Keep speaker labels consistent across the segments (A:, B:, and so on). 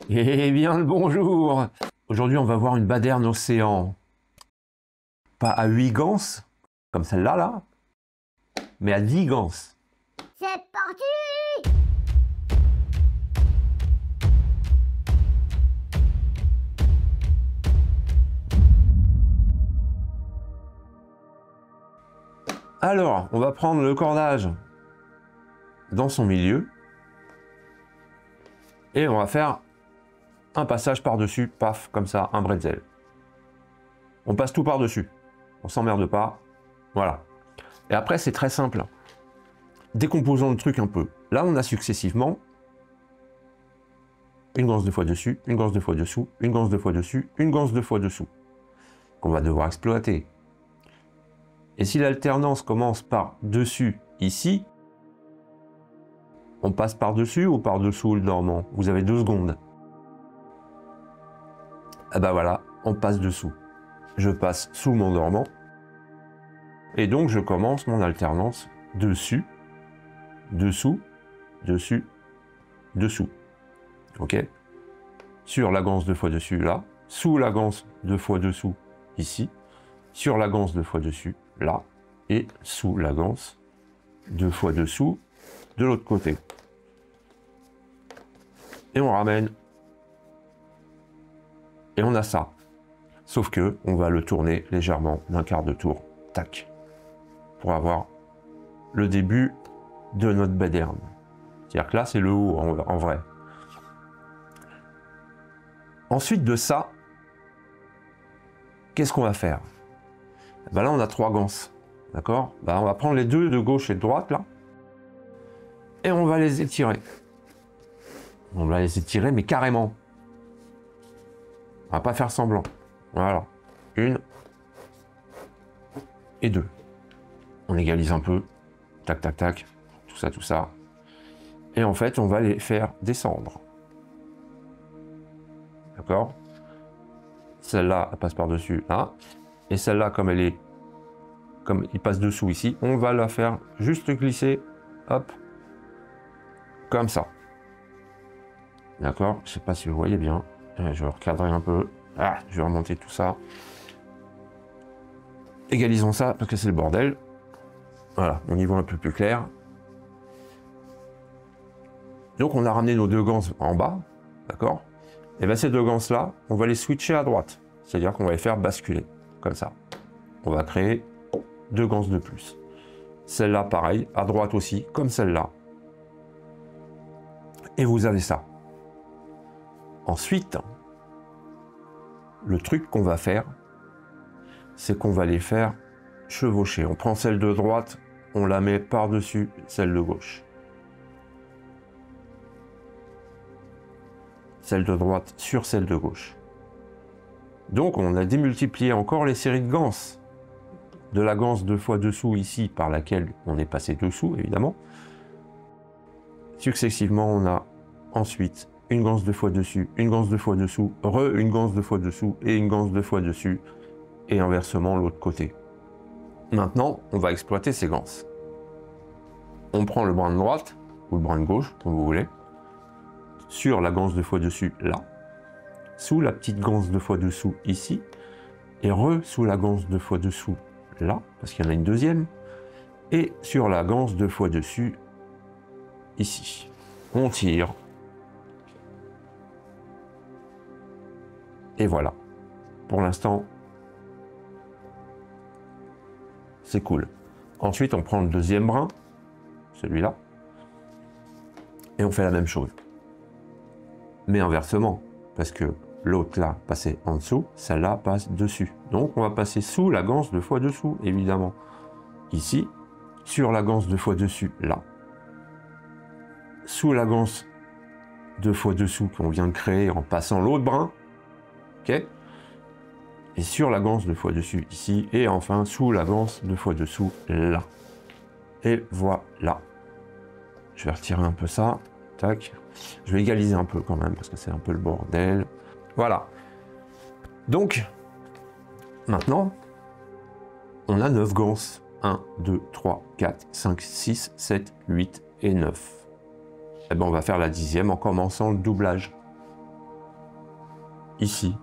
A: Eh bien le bonjour. Aujourd'hui on va voir une baderne océan. Pas à 8 ganses, comme celle-là là, mais à 10 ganses.
B: C'est parti!
A: Alors, on va prendre le cordage dans son milieu. Et on va faire un passage par-dessus, paf, comme ça, un bretzel. On passe tout par-dessus. On s'emmerde pas. Voilà. Et après, c'est très simple. Décomposons le truc un peu. Là, on a successivement une ganse deux fois dessus, une ganse deux fois dessous, une ganse deux fois dessus, une ganse deux fois dessous, qu'on va devoir exploiter. Et si l'alternance commence par dessus, ici, on passe par-dessus ou par-dessous le dormant? Vous avez 2 secondes. Ah bah voilà, on passe dessous. Je passe sous mon dormant. Et donc je commence mon alternance dessus, dessous, dessus, dessous. Ok? Sur la ganse 2 fois dessus, là. Sous la ganse 2 fois dessous, ici. Sur la ganse 2 fois dessus, là. Et sous la ganse 2 fois dessous, de l'autre côté. Et on ramène. Et on a ça. Sauf que on va le tourner légèrement d'un quart de tour. Tac. Pour avoir le début de notre baderne. C'est-à-dire que là, c'est le haut en vrai. Ensuite de ça, qu'est-ce qu'on va faire? Ben là, on a 3 ganses. D'accord? Ben, on va prendre les deux de gauche et de droite, là. Et on va les étirer. On va les étirer, mais carrément. On va pas faire semblant. Voilà. 1 et 2. On égalise un peu. Tac, tac, tac. Tout ça, tout ça. Et en fait, on va les faire descendre. D'accord? Celle-là, elle passe par-dessus, là. Et celle-là, comme il passe dessous ici, on va la faire juste glisser, hop, comme ça. D'accord? Je sais pas si vous voyez bien. Je vais recadrer un peu. Ah, je vais remonter tout ça. Égalisons ça, parce que c'est le bordel. Voilà, on y voit un peu plus clair. Donc on a ramené nos 2 ganses en bas, d'accord? Et bien ces 2 ganses-là, on va les switcher à droite. C'est-à-dire qu'on va les faire basculer, comme ça. On va créer 2 ganses de plus. Celle-là, pareil, à droite aussi, comme celle-là. Et vous avez ça. Ensuite, le truc qu'on va faire, c'est qu'on va les faire chevaucher. On prend celle de droite, on la met par-dessus celle de gauche. Celle de droite sur celle de gauche. Donc on a démultiplié encore les séries de ganses. De la ganse 2 fois dessous ici, par laquelle on est passé dessous, évidemment. Successivement, on a ensuite une ganse 2 fois dessus, une ganse 2 fois dessous, une ganse 2 fois dessous et une ganse 2 fois dessus, et inversement l'autre côté. Maintenant, on va exploiter ces ganses. On prend le brin de droite, ou le brin de gauche, comme vous voulez, sur la ganse 2 fois dessus, là, sous la petite ganse 2 fois dessous, ici, et sous la ganse 2 fois dessous, là, parce qu'il y en a une deuxième, et sur la ganse 2 fois dessus, ici. On tire. Et voilà. Pour l'instant, c'est cool. Ensuite, on prend le deuxième brin, celui-là, et on fait la même chose. Mais inversement, parce que l'autre là passait en dessous, celle-là passe dessus. Donc on va passer sous la ganse 2 fois dessous, évidemment. Ici, sur la ganse 2 fois dessus, là. Sous la ganse 2 fois dessous qu'on vient de créer en passant l'autre brin, ok? Et sur la ganse 2 fois dessus, ici, et enfin sous la ganse 2 fois dessous, là. Et voilà. Je vais retirer un peu ça, tac. Je vais égaliser un peu quand même, parce que c'est un peu le bordel. Voilà. Donc, maintenant, on a 9 ganses. 1, 2, 3, 4, 5, 6, 7, 8 et 9. Et ben on va faire la 10e en commençant le doublage. ici.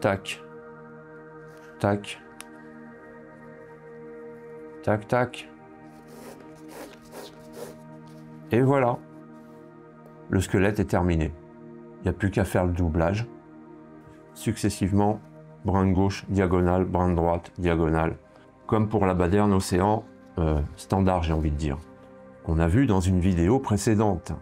A: Tac. Tac. Tac, tac. Et voilà. Le squelette est terminé. Il n'y a plus qu'à faire le doublage. Successivement, brin gauche, diagonale, brin droite, diagonale. Comme pour la baderne océan, standard j'ai envie de dire. Qu'on a vu dans une vidéo précédente.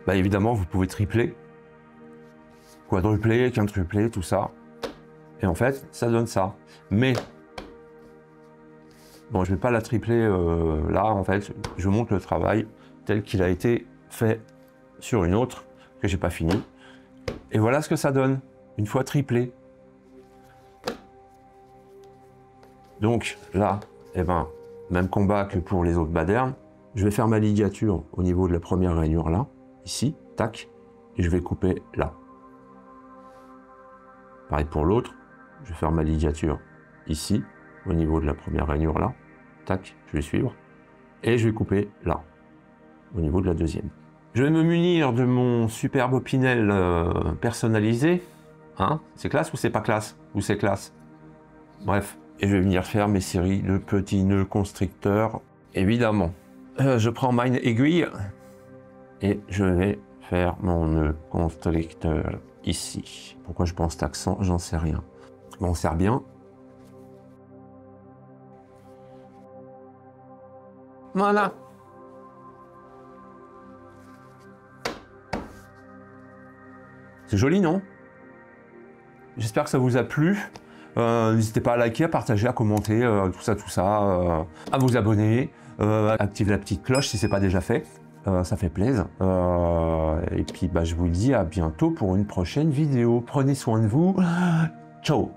A: Bah évidemment, vous pouvez tripler, quadrupler, quintupler, tout ça. Et en fait, ça donne ça. Mais, bon, je vais pas la tripler là, en fait. Je montre le travail tel qu'il a été fait sur une autre, que j'ai pas fini. Et voilà ce que ça donne, une fois triplé. Donc là, eh ben, même combat que pour les autres badernes. Je vais faire ma ligature au niveau de la première rainure là. Ici, tac, et je vais couper là. Pareil pour l'autre, je vais faire ma ligature ici, au niveau de la première rainure là, tac, je vais suivre, et je vais couper là, au niveau de la deuxième. Je vais me munir de mon superbe opinel personnalisé, hein, c'est classe ou c'est pas classe, ou c'est classe, bref, et je vais venir faire mes séries de petits nœuds constricteurs, évidemment. Je prends ma aiguille, et je vais faire mon nœud constricteur ici. Pourquoi je pense cet accent, j'en sais rien. Je m'en sers bien. Voilà. C'est joli, non? J'espère que ça vous a plu. N'hésitez pas à liker, à partager, à commenter, tout ça, à vous abonner, activer la petite cloche si ce n'est pas déjà fait. Ça fait plaisir. Et puis bah, je vous dis à bientôt pour une prochaine vidéo. Prenez soin de vous. Ciao.